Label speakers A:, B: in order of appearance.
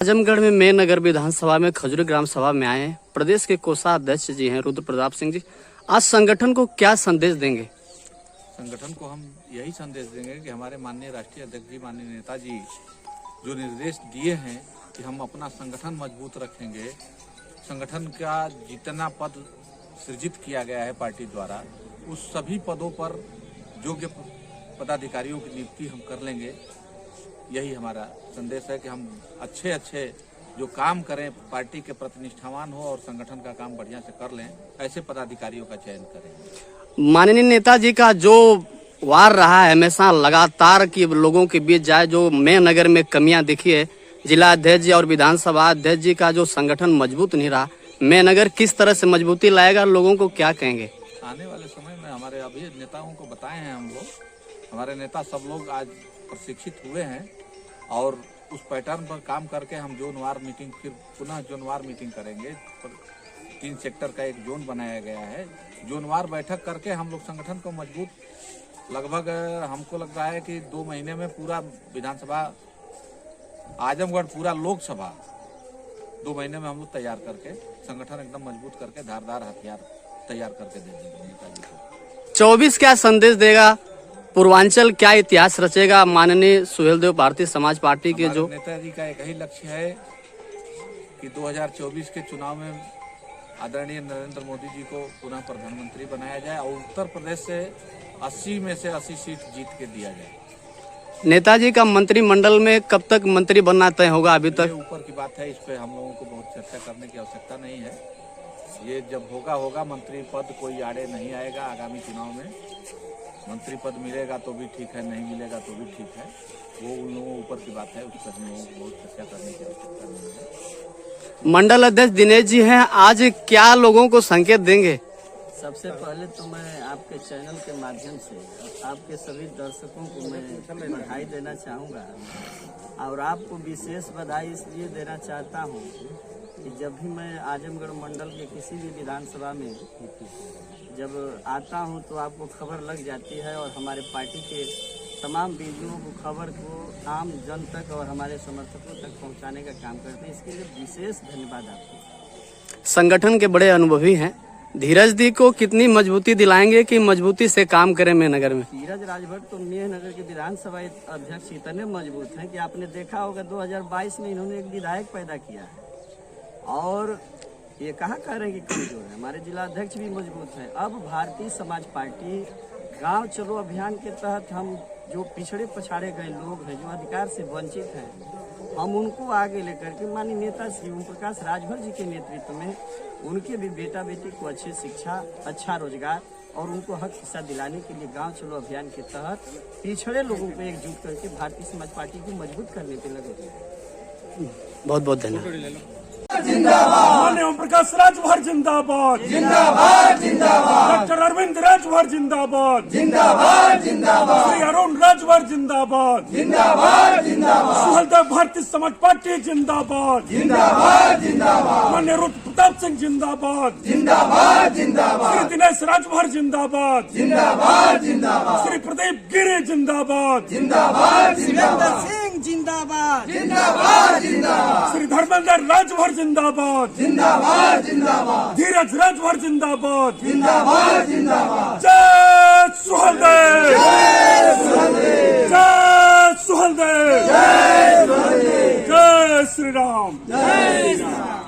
A: आजमगढ़ में मैं नगर विधानसभा में खजूरी ग्राम सभा में आए हैं। प्रदेश के कोषाध्यक्ष जी हैं रुद्र प्रताप सिंह जी। आज संगठन को क्या संदेश देंगे?
B: संगठन को हम यही संदेश देंगे कि हमारे माननीय राष्ट्रीय अध्यक्ष जी, माननीय नेताजी जो निर्देश दिए हैं कि हम अपना संगठन मजबूत रखेंगे। संगठन का जितना पद सृजित किया गया है पार्टी द्वारा, उस सभी पदों पर योग्य पदाधिकारियों की नियुक्ति हम कर लेंगे। यही हमारा संदेश है कि हम अच्छे जो काम करें, पार्टी के प्रति निष्ठावान हो और संगठन का काम बढ़िया से कर लें, ऐसे पदाधिकारियों का चयन करें।
A: माननीय नेताजी का जो वार रहा है हमेशा लगातार कि लोगों के बीच जाए, जो मैं नगर में कमियां दिखी है, जिला अध्यक्ष जी और विधानसभा अध्यक्ष जी का जो संगठन मजबूत नहीं रहा, मैं नगर किस तरह से मजबूती लाएगा, लोगों को क्या कहेंगे?
B: आने वाले समय में हमारे अभी नेताओं को बताए हैं हम लोग, हमारे नेता सब लोग आज प्रशिक्षित हुए हैं और उस पैटर्न पर काम करके हम जोनवार मीटिंग, फिर पुनः जोनवार मीटिंग करेंगे। 3 सेक्टर का एक जोन बनाया गया है। जोनवार बैठक करके हम लोग संगठन को मजबूत, लगभग हमको लग रहा है कि 2 महीने में पूरा विधानसभा आजमगढ़, पूरा लोकसभा 2 महीने में हम लोग तैयार करके संगठन एकदम मजबूत करके धारदार हथियार तैयार करके दे देंगे नेताजी को।
A: 24 क्या संदेश देगा? पूर्वांचल क्या इतिहास रचेगा? माननीय सुहेलदेव भारतीय समाज पार्टी के जो
B: नेताजी का एक ही लक्ष्य है कि 2024 के चुनाव में आदरणीय नरेंद्र मोदी जी को पुनः प्रधानमंत्री बनाया जाए और उत्तर प्रदेश से 80 में से 80 सीट जीत के दिया जाए।
A: नेताजी का मंत्रिमंडल में कब तक मंत्री बनना तय होगा? अभी तक
B: ऊपर की बात है, इस पे हम लोगों को बहुत चर्चा करने की आवश्यकता नहीं है। ये जब होगा मंत्री पद कोई आड़े नहीं आएगा। आगामी चुनाव में मंत्री पद मिलेगा तो भी ठीक है, नहीं मिलेगा तो भी ठीक है। वो उन लोगों ऊपर की बात है, उस पर हम लोगों को बहुत चर्चा करने की आवश्यकता नहीं है।
A: मंडल अध्यक्ष दिनेश जी हैं, आज क्या लोगों को संकेत देंगे?
C: सबसे पहले तो मैं आपके चैनल के माध्यम से आपके सभी दर्शकों को मैं बधाई देना चाहूँगा और आपको विशेष बधाई इसलिए देना चाहता हूँ कि जब भी मैं आजमगढ़ मंडल के किसी भी विधानसभा में जब आता हूँ तो आपको खबर लग जाती है और हमारे पार्टी के तमाम बिंदुओं को, खबर को आम जन तक और हमारे समर्थकों तक पहुँचाने का काम करते हैं। इसके लिए विशेष धन्यवाद आपको।
A: संगठन के बड़े अनुभवी हैं, धीरज दी को कितनी मजबूती दिलाएंगे कि मजबूती से काम करें मैं नगर में?
C: धीरज राजभर तो मेह नगर के विधानसभा अध्यक्ष इतने मजबूत हैं कि आपने देखा होगा 2022 में इन्होंने एक विधायक पैदा किया है और ये कहाँ कह रहे हैं कि कमजोर है। हमारे जिला अध्यक्ष भी मजबूत है। अब भारतीय समाज पार्टी गांव चलो अभियान के तहत हम जो पिछड़े पछाड़े गए लोग हैं, जो अधिकार से वंचित हैं, हम उनको आगे लेकर के माननीय नेता श्री ओम प्रकाश राजभर जी के नेतृत्व में उनके भी बेटा बेटी को अच्छी शिक्षा, अच्छा रोजगार और उनको हक हिस्सा दिलाने के लिए गांव चलो अभियान के तहत पिछड़े लोगों को एकजुट करके भारतीय समाज पार्टी को मजबूत करने पे लगे।
A: बहुत बहुत धन्यवाद।
D: माननीय ओम प्रकाश राजभर जिंदाबाद, जिंदाबाद जिंदाबाद। डॉक्टर अरविंद राजभर जिंदाबाद, जिंदाबाद जिंदाबाद। श्री अरुण राजभर जिंदाबाद, जिंदाबाद जिंदाबाद। सुहेलदेव भारतीय समाज पार्टी जिंदाबाद, जिंदाबाद जिंदाबाद। माननीय रुद्र प्रताप सिंह जिंदाबाद, जिंदाबाद जिंदाबाद। श्री दिनेश राजभर जिंदाबाद, जिंदाबाद जिंदाबाद। श्री प्रदीप गिरी जिंदाबाद, जिंदाबाद जिंदाबाद।
C: जिंदाबाद
D: जिंदाबाद जिंदाबाद। श्री धर्मेंद्र राजभर जिंदाबाद, जिंदाबाद जिंदाबाद। धीरज राजभर जिंदाबाद, जिंदाबाद जिंदाबाद। जय सुहेलदेव, जय सुहेलदेव, जय सुहेलदेव, जय सुहेलदेव। जय श्री राम, जय श्री राम।